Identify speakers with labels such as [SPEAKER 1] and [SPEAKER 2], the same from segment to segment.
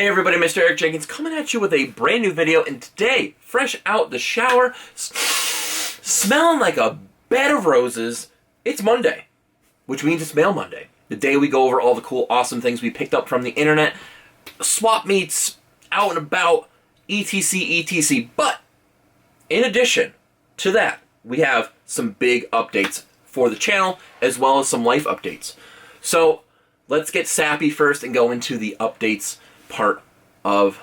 [SPEAKER 1] Hey everybody, Mr. Eric Jenkins coming at you with a brand new video, and today, fresh out the shower, smelling like a bed of roses, it's Monday, which means it's Mail Monday. The day we go over all the cool, awesome things we picked up from the internet, swap meets, out and about, etc. But, in addition to that, we have some big updates for the channel, as well as some life updates. So, let's get sappy first and go into the updates part of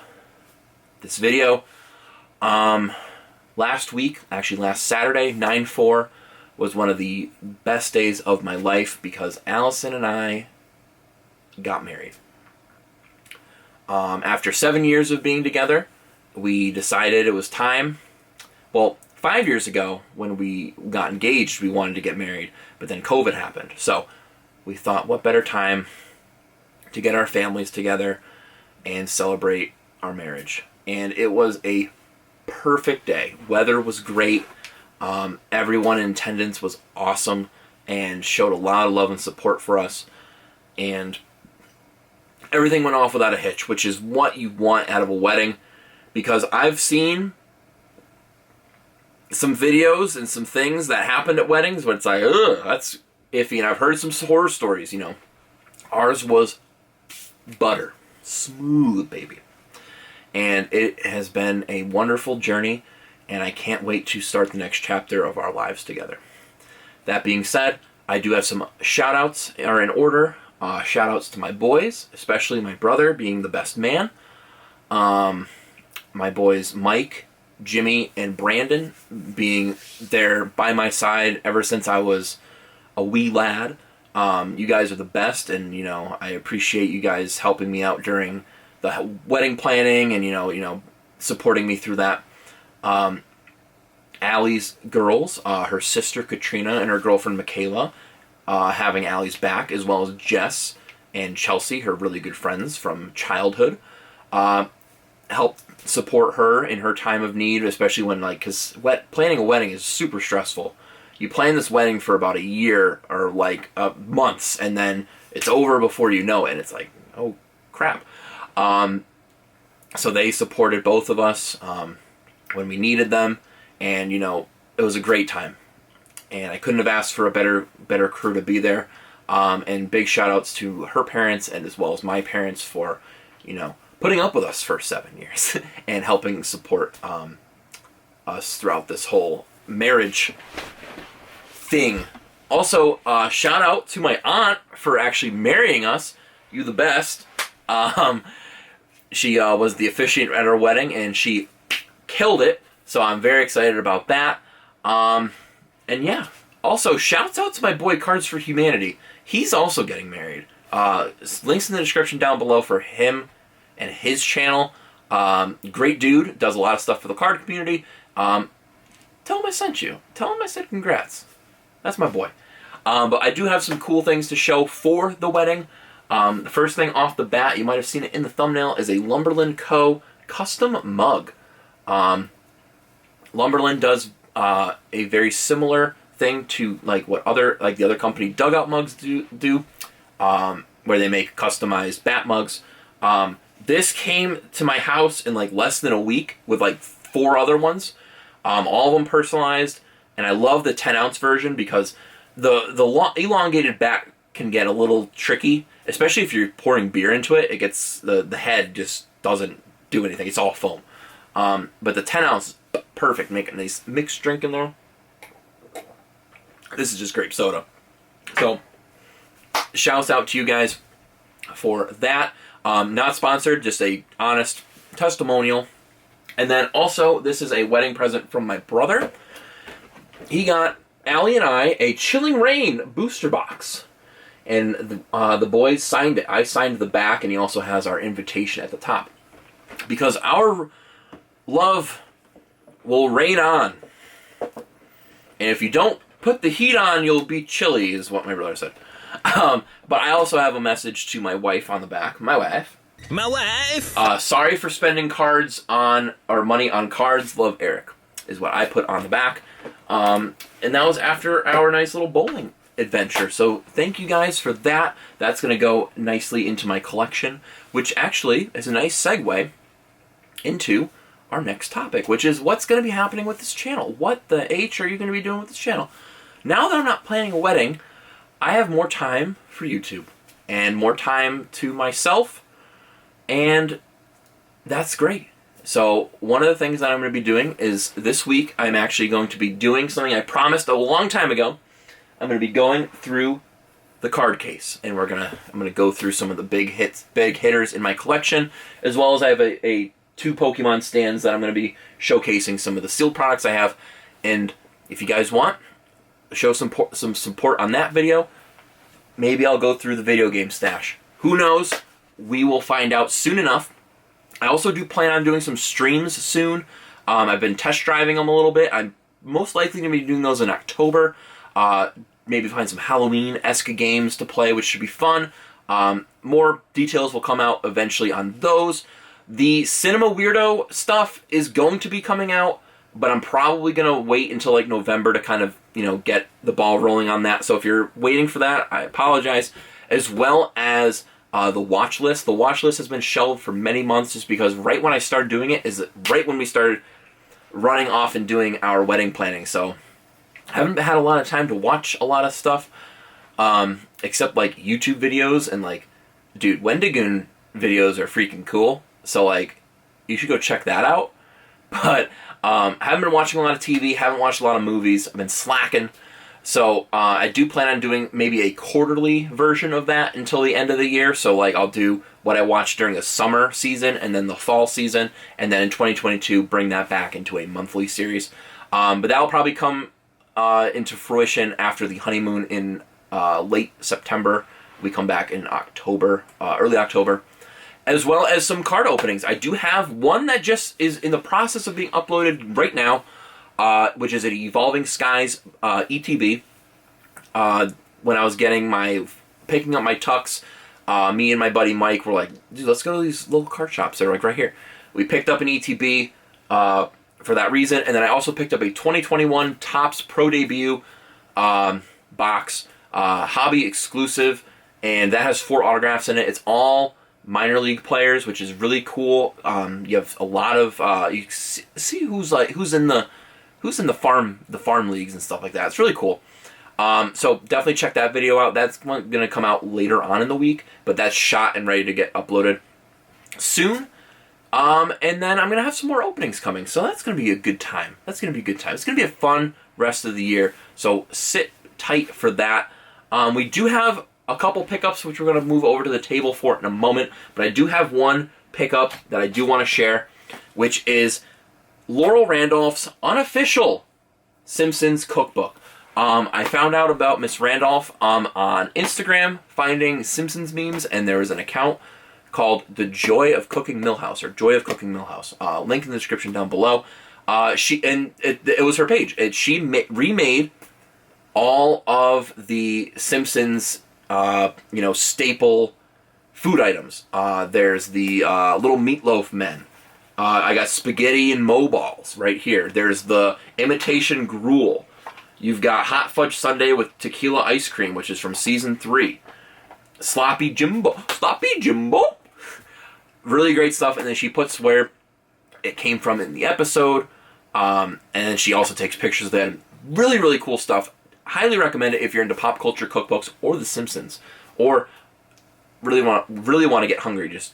[SPEAKER 1] this video. Last week, actually last Saturday, 9/4, was one of the best days of my life because Allison and I got married. After 7 years of being together, we decided it was time. Well, 5 years ago, when we got engaged, we wanted to get married, but then COVID happened. So we thought, what better time to get our families together and celebrate our marriage. And it was a perfect day. Weather was great. Everyone in attendance was awesome and showed a lot of love and support for us. And everything went off without a hitch, which is what you want out of a wedding. Because I've seen some videos and some things that happened at weddings where it's like, ugh, that's iffy. And I've heard some horror stories, you know. Ours was butter. Smooth, baby. And it has been a wonderful journey, and I can't wait to start the next chapter of our lives together. That being said, I do have some shout-outs are in order. Shout-outs to my boys, especially my brother being the best man. My boys Mike, Jimmy, and Brandon being there by my side ever since I was a wee lad. You guys are the best, and you know I appreciate you guys helping me out during the wedding planning, and you know supporting me through that. Allie's girls, her sister Katrina and her girlfriend Michaela, having Allie's back, as well as Jess and Chelsea, her really good friends from childhood, help support her in her time of need, especially when because planning a wedding is super stressful. You plan this wedding for about a year or months, and then it's over before you know it. And it's like, oh crap. So they supported both of us when we needed them, and you know it was a great time. And I couldn't have asked for a better crew to be there. And big shout outs to her parents and as well as my parents for putting up with us for 7 years and helping support us throughout this whole marriage thing. Also, shout out to my aunt for actually marrying us. You the best. She was the officiant at our wedding, and she killed it. So I'm very excited about that. And yeah. Also, shouts out to my boy Cards for Humanity. He's also getting married. Links in the description down below for him and his channel. Great dude. Does a lot of stuff for the card community. Tell him I sent you. Tell him I said congrats. That's my boy. But I do have some cool things to show for the wedding. The first thing off the bat, you might have seen it in the thumbnail, is a Lumberland Co Custom Mug. Lumberland does a very similar thing to what the other company Dugout Mugs do, where they make customized bat mugs. This came to my house in less than a week with 4 other ones, all of them personalized. And I love the 10-ounce version because the elongated back can get a little tricky, especially if you're pouring beer into it. It gets the head just doesn't do anything. It's all foam. But the 10-ounce, perfect. Make a nice mixed drink in there. This is just grape soda. So, shouts out to you guys for that. Not sponsored, just a honest testimonial. And then also, this is a wedding present from my brother. He got Allie and I a Chilling Reign booster box. And the boys signed it. I signed the back, and he also has our invitation at the top. Because our love will reign on. And if you don't put the heat on, you'll be chilly, is what my brother said. But I also have a message to my wife on the back. My wife. My wife! Sorry for spending money on cards. Love, Eric, is what I put on the back. And that was after our nice little bowling adventure. So thank you guys for that. That's going to go nicely into my collection, which actually is a nice segue into our next topic, which is what's going to be happening with this channel. What the H are you going to be doing with this channel? Now that I'm not planning a wedding, I have more time for YouTube and more time to myself, and that's great. So one of the things that I'm going to be doing is this week I'm actually going to be doing something I promised a long time ago. I'm going to be going through the card case, and I'm going to go through some of the big hitters in my collection, as well as I have a 2 Pokemon stands that I'm going to be showcasing some of the sealed products I have. And if you guys want, show some support on that video. Maybe I'll go through the video game stash. Who knows? We will find out soon enough. I also do plan on doing some streams soon. I've been test driving them a little bit. I'm most likely going to be doing those in October. Maybe find some Halloween-esque games to play, which should be fun. More details will come out eventually on those. The Cinema Weirdo stuff is going to be coming out, but I'm probably going to wait until like November to kind of, get the ball rolling on that. So if you're waiting for that, I apologize. As well as the watch list. The watch list has been shelved for many months just because right when I started doing it is right when we started running off and doing our wedding planning. So I haven't had a lot of time to watch a lot of stuff, except like YouTube videos and like, dude, Wendigoon videos are freaking cool. So like, you should go check that out. But I haven't been watching a lot of TV, haven't watched a lot of movies. I've been slacking. So I do plan on doing maybe a quarterly version of that until the end of the year. So like I'll do what I watched during the summer season and then the fall season. And then in 2022, bring that back into a monthly series. But that will probably come into fruition after the honeymoon in late September. We come back in October, early October. As well as some card openings. I do have one that just is in the process of being uploaded right now, which is an Evolving Skies ETB. When I was picking up my tux, me and my buddy Mike were like, dude, let's go to these local card shops. They're like right here. We picked up an ETB for that reason, and then I also picked up a 2021 Topps Pro Debut box, hobby exclusive, and that has 4 autographs in it. It's all minor league players, which is really cool. You have a lot of you see who's in the farm leagues and stuff like that. It's really cool. So definitely check that video out. That's going to come out later on in the week, but that's shot and ready to get uploaded soon. And then I'm going to have some more openings coming, so that's going to be a good time. It's going to be a fun rest of the year, so sit tight for that. We do have a couple pickups, which we're going to move over to the table for in a moment, but I do have one pickup that I do want to share, which is Laurel Randolph's unofficial Simpsons cookbook. I found out about Miss Randolph on Instagram, finding Simpsons memes, and there was an account called The Joy of Cooking Millhouse, or Joy of Cooking Millhouse. Link in the description down below. It was her page. She remade all of the Simpsons staple food items. There's the little meatloaf men. I got spaghetti and mo balls right here. There's the imitation gruel. You've got hot fudge sundae with tequila ice cream, which is from season 3. Sloppy Jimbo. Really great stuff. And then she puts where it came from in the episode. And then she also takes pictures of that. Really, really cool stuff. Highly recommend it if you're into pop culture cookbooks or The Simpsons, or really want to get hungry. Just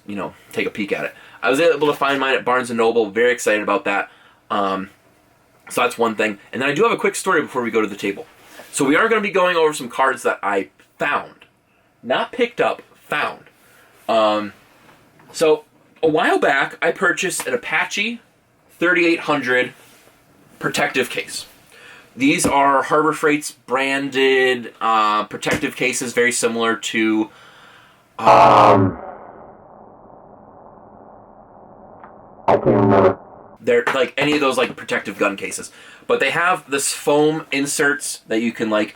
[SPEAKER 1] take a peek at it. I was able to find mine at Barnes & Noble. Very excited about that. So that's one thing. And then I do have a quick story before we go to the table. So we are going to be going over some cards that I found, not picked up, found. So a while back, I purchased an Apache 3800 protective case. These are Harbor Freight's branded protective cases, very similar to I can't remember. They're like any of those like protective gun cases, but they have this foam inserts that you can like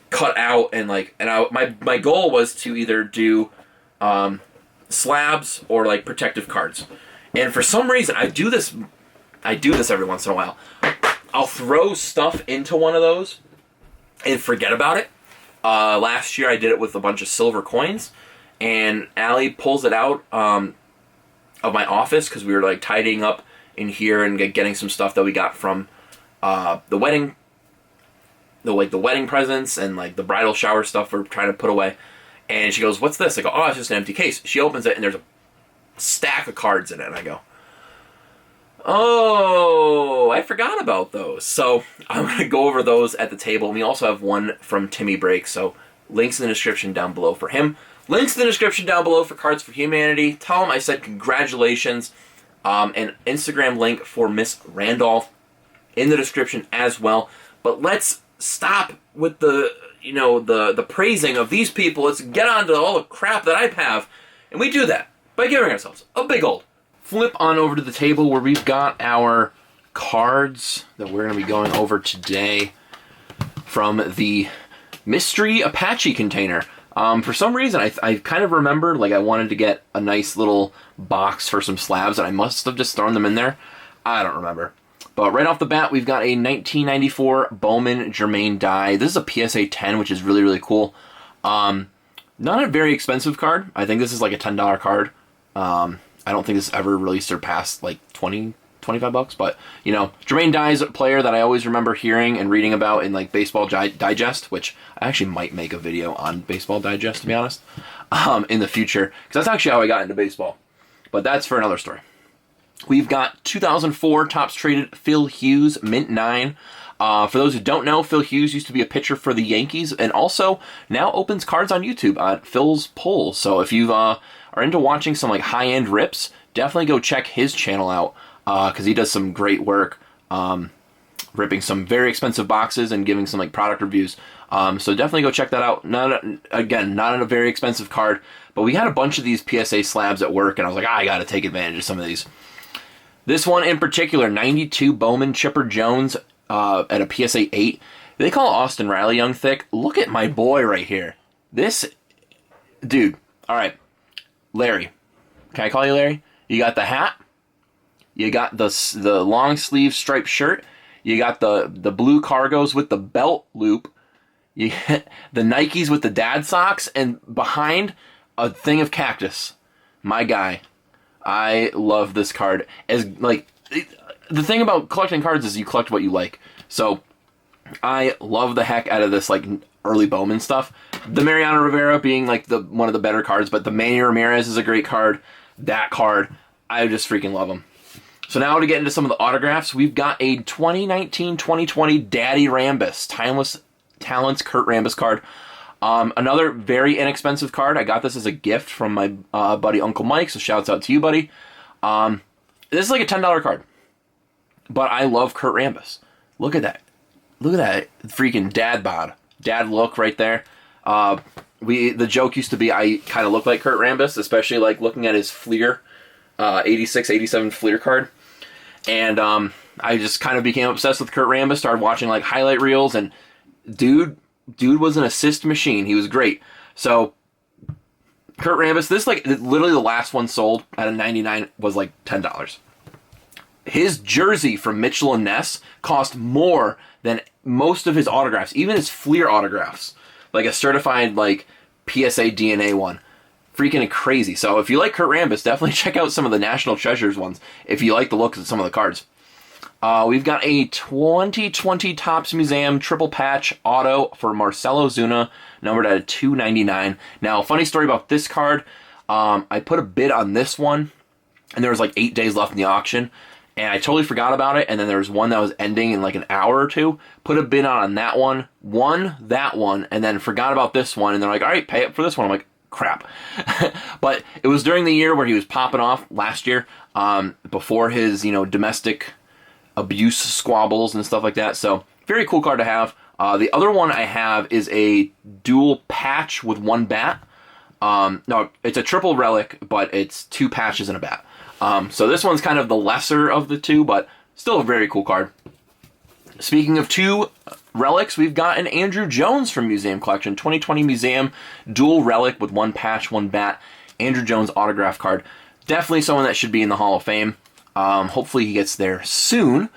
[SPEAKER 1] cut out and my goal was to either do slabs or like protective cards, and for some reason I do this every once in a while. I'll throw stuff into one of those and forget about it. Last year I did it with a bunch of silver coins, and Allie pulls it out of my office because we were like tidying up in here and getting some stuff that we got from the wedding, the wedding presents and like the bridal shower stuff we're trying to put away. And she goes, "What's this?" I go, "Oh, it's just an empty case." She opens it and there's a stack of cards in it, and I go, "Oh, I forgot about those." So I'm going to go over those at the table. And we also have one from Timmy Break, so links in the description down below for him. Links in the description down below for Cards for Humanity. Tell him I said congratulations. An Instagram link for Miss Randolph in the description as well. But let's stop with the praising of these people. Let's get on to all the crap that I have. And we do that by giving ourselves a big old flip on over to the table where we've got our cards that we're going to be going over today from the Mystery Apache container. For some reason, I kind of remembered like I wanted to get a nice little box for some slabs, and I must have just thrown them in there. I don't remember. But right off the bat, we've got a 1994 Bowman Germain die. This is a PSA 10, which is really, really cool. Not a very expensive card. I think this is like a $10 card. I don't think this ever really surpassed like 20, 25 bucks. But, you know, Germain die is a player that I always remember hearing and reading about in like Baseball Digest, which I actually might make a video on Baseball Digest, to be honest, in the future. Because that's actually how I got into baseball. But that's for another story. We've got 2004 Topps Traded Phil Hughes, Mint 9. For those who don't know, Phil Hughes used to be a pitcher for the Yankees and also now opens cards on YouTube at Phil's Polls. So if you are into watching some like high-end rips, definitely go check his channel out because he does some great work ripping some very expensive boxes and giving some like product reviews. So definitely go check that out. Not a very expensive card, but we had a bunch of these PSA slabs at work, and I was like, I got to take advantage of some of these. This one in particular, 92 Bowman Chipper Jones at a PSA 8. They call Austin Riley Young thick. Look at my boy right here. This dude. All right, Larry. Can I call you Larry? You got the hat. You got the long sleeve striped shirt. You got the blue cargos with the belt loop. You get the Nikes with the dad socks, and behind a thing of cactus. My guy. I love this card. The thing about collecting cards is you collect what you like. So I love the heck out of this like early Bowman stuff. The Mariano Rivera being like one of the better cards, but the Manny Ramirez is a great card. That card, I just freaking love them. So now to get into some of the autographs, we've got a 2019-2020 Daddy Rambus, Timeless Talents Kurt Rambus card. Another very inexpensive card. I got this as a gift from my buddy Uncle Mike, so shouts out to you, buddy. This is like a $10 card. But I love Kurt Rambus. Look at that. Look at that freaking dad bod. Dad look right there. The joke used to be I kind of look like Kurt Rambus, especially like looking at his Fleer 86, 87 Fleer card. And I just kind of became obsessed with Kurt Rambus, started watching like highlight reels, and dude was an assist machine. He was great. So Kurt Rambus, this like literally the last one sold at a 99 was like $10. His jersey from Mitchell and Ness cost more than most of his autographs, even his Fleer autographs, like a certified like PSA DNA one. Freaking crazy. So if you like Kurt Rambus, definitely check out some of the National Treasures ones if you like the looks of some of the cards. We've got a 2020 Topps Museum triple patch auto for Marcelo Zuna, numbered at a $2.99. Now, funny story about this card. I put a bid on this one, and there was like 8 days left in the auction, and I totally forgot about it. And then there was one that was ending in like an hour or two. Put a bid on that one, won that one, and then forgot about this one. And they're like, all right, pay up for this one. I'm like, crap. But it was during the year where he was popping off last year, before his domestic abuse squabbles and stuff like that. So very cool card to have. The other one I have is a dual patch with one bat. No, it's a triple relic, but it's two patches and a bat. So this one's kind of the lesser of the two, but still a very cool card. Speaking of two relics, we've got an Andrew Jones from Museum Collection. 2020 Museum dual relic with one patch, one bat. Andrew Jones autograph card. Definitely someone that should be in the Hall of Fame. Hopefully he gets there soon.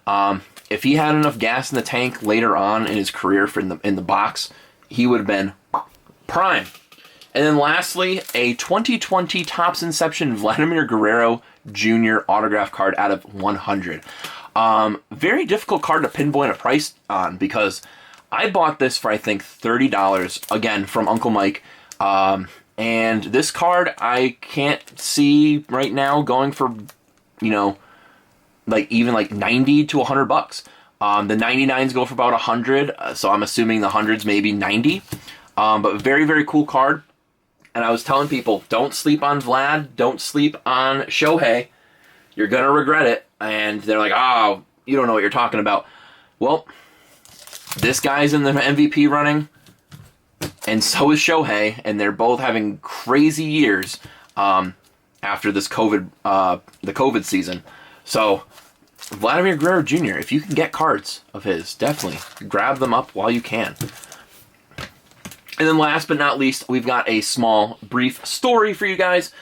[SPEAKER 1] If he had enough gas in the tank later on in his career in the box, he would have been prime. And then lastly, a 2020 Topps Inception Vladimir Guerrero Jr. autograph card out of 100. Very difficult card to pinpoint a price on because I bought this for, I think, $30, again, from Uncle Mike. And this card, I can't see right now going for, you know, like even like 90 to 100 bucks. The 99s go for about 100, so I'm assuming the 100s maybe 90. But very, very cool card. And I was telling people, don't sleep on Vlad, don't sleep on Shohei. You're going to regret it. And they're like, oh, you don't know what you're talking about. Well, this guy's in the MVP running, and so is Shohei, and they're both having crazy years after this the COVID season. So, Vladimir Guerrero Jr., if you can get cards of his, definitely grab them up while you can. And then last but not least, we've got a small, brief story for you guys.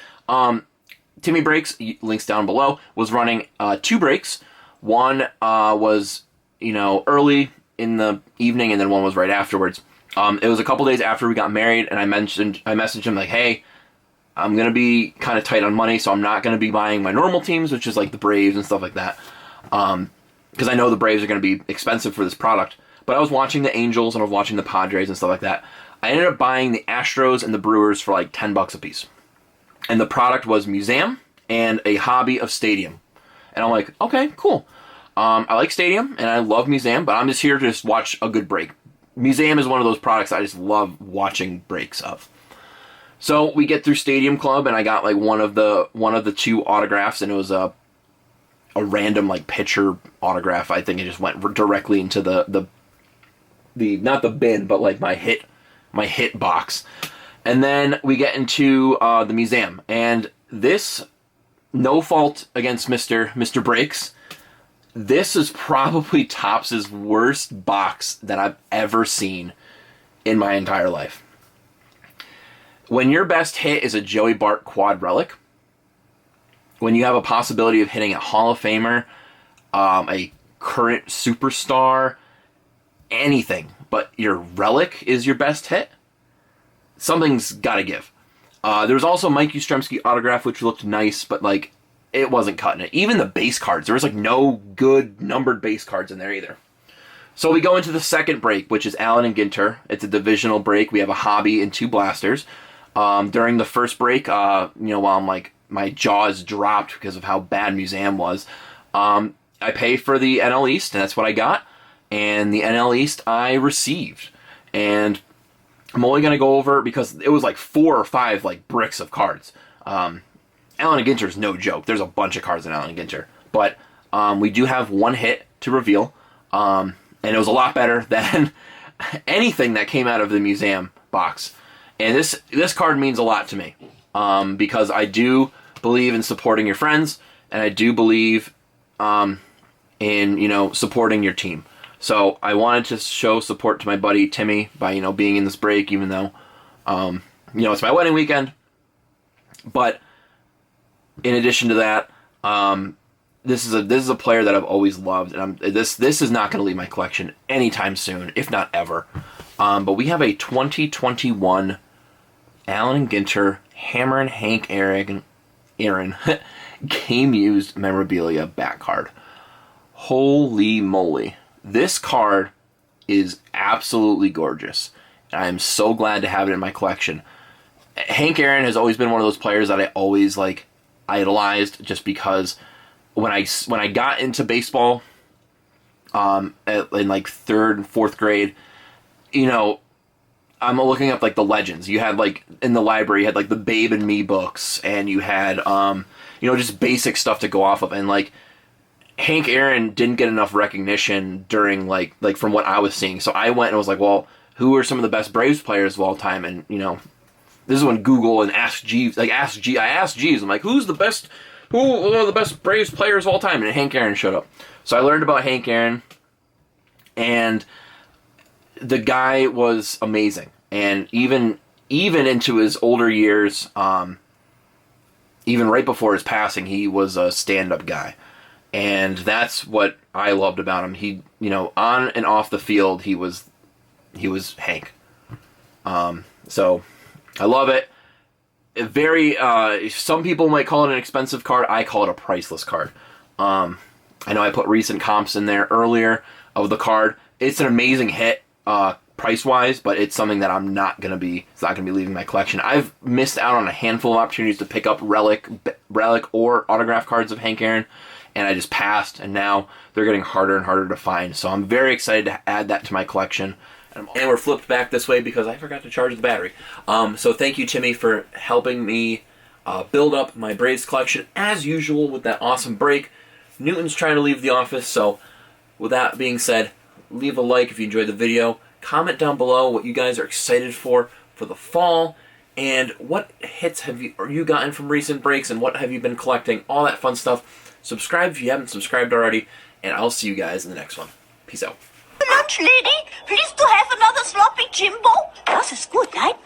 [SPEAKER 1] Timmy Breaks, links down below, was running 2 breaks. One was, early in the evening, and then one was right afterwards. It was a couple days after we got married, and I messaged him like, hey, I'm going to be kind of tight on money, so I'm not going to be buying my normal teams, which is like the Braves and stuff like that. Because I know the Braves are going to be expensive for this product. But I was watching the Angels, and I was watching the Padres and stuff like that. I ended up buying the Astros and the Brewers for like $10 a piece. And the product was Museum and a hobby of Stadium. And I'm like, okay, cool. I like Stadium, and I love Museum, but I'm just here to just watch a good break. Museum is one of those products I just love watching breaks of. So we get through Stadium Club, and I got like one of the 2 autographs, and it was a random like pitcher autograph. I think it just went directly into the not the bin, but like my hit box. And then we get into the Museum, and this, no fault against Mr. Breaks, this is probably Topps' worst box that I've ever seen in my entire life. When your best hit is a Joey Bart quad relic, when you have a possibility of hitting a Hall of Famer, a current superstar, anything, but your relic is your best hit, something's got to give. There was also Mike Yastrzemski autograph, which looked nice, but like it wasn't cutting it. Even the base cards, there was like no good numbered base cards in there either. So we go into the second break, which is Allen and Ginter. It's a divisional break. We have a hobby and 2 blasters. During the first break, while I'm like, my jaws dropped because of how bad Museum was, I pay for the NL East, and that's what I got. And the NL East I received. And I'm only going to go over, because it was like 4 or 5 like bricks of cards. Allen and Ginter is no joke. There's a bunch of cards in Allen and Ginter. But we do have 1 hit to reveal. And it was a lot better than anything that came out of the Museum box. And this card means a lot to me. Because I do believe in supporting your friends. And I do believe in, supporting your team. So I wanted to show support to my buddy Timmy by, being in this break, even though, it's my wedding weekend. But in addition to that, this is a player that I've always loved, and this is not going to leave my collection anytime soon, if not ever. But we have a 2021 Allen and Ginter Hammer and Hank Aaron game used memorabilia back card. Holy moly. This card is absolutely gorgeous. I am so glad to have it in my collection. Hank Aaron has always been one of those players that I always idolized, just because when I got into baseball in like 3rd and 4th grade, I'm looking up like the legends. You had like in the library, you had like the Babe and Me books, and you had just basic stuff to go off of, and like Hank Aaron didn't get enough recognition during like from what I was seeing. So I went and was like, well, who are some of the best Braves players of all time? And this is when Google and Ask Jeeves, I asked Jeeves, I'm like, who are the best Braves players of all time? And Hank Aaron showed up. So I learned about Hank Aaron, and the guy was amazing. And even into his older years, even right before his passing, he was a stand-up guy. And that's what I loved about him. He, on and off the field, he was Hank. So I love it. Very, some people might call it an expensive card. I call it a priceless card. I know I put recent comps in there earlier of the card. It's an amazing hit, price-wise, but it's something that it's not going to be leaving my collection. I've missed out on a handful of opportunities to pick up relic or autograph cards of Hank Aaron, and I just passed, and now they're getting harder and harder to find. So I'm very excited to add that to my collection. And we're flipped back this way because I forgot to charge the battery. So thank you, Timmy, for helping me build up my Braves collection, as usual, with that awesome break. Newton's trying to leave the office, so with that being said, leave a like if you enjoyed the video. Comment down below what you guys are excited for the fall, and what hits have you gotten from recent breaks, and what have you been collecting, all that fun stuff. Subscribe if you haven't subscribed already, and I'll see you guys in the next one. Peace out.
[SPEAKER 2] Lunch, lady. Please to have another sloppy Jimbo. Das ist gut, nein?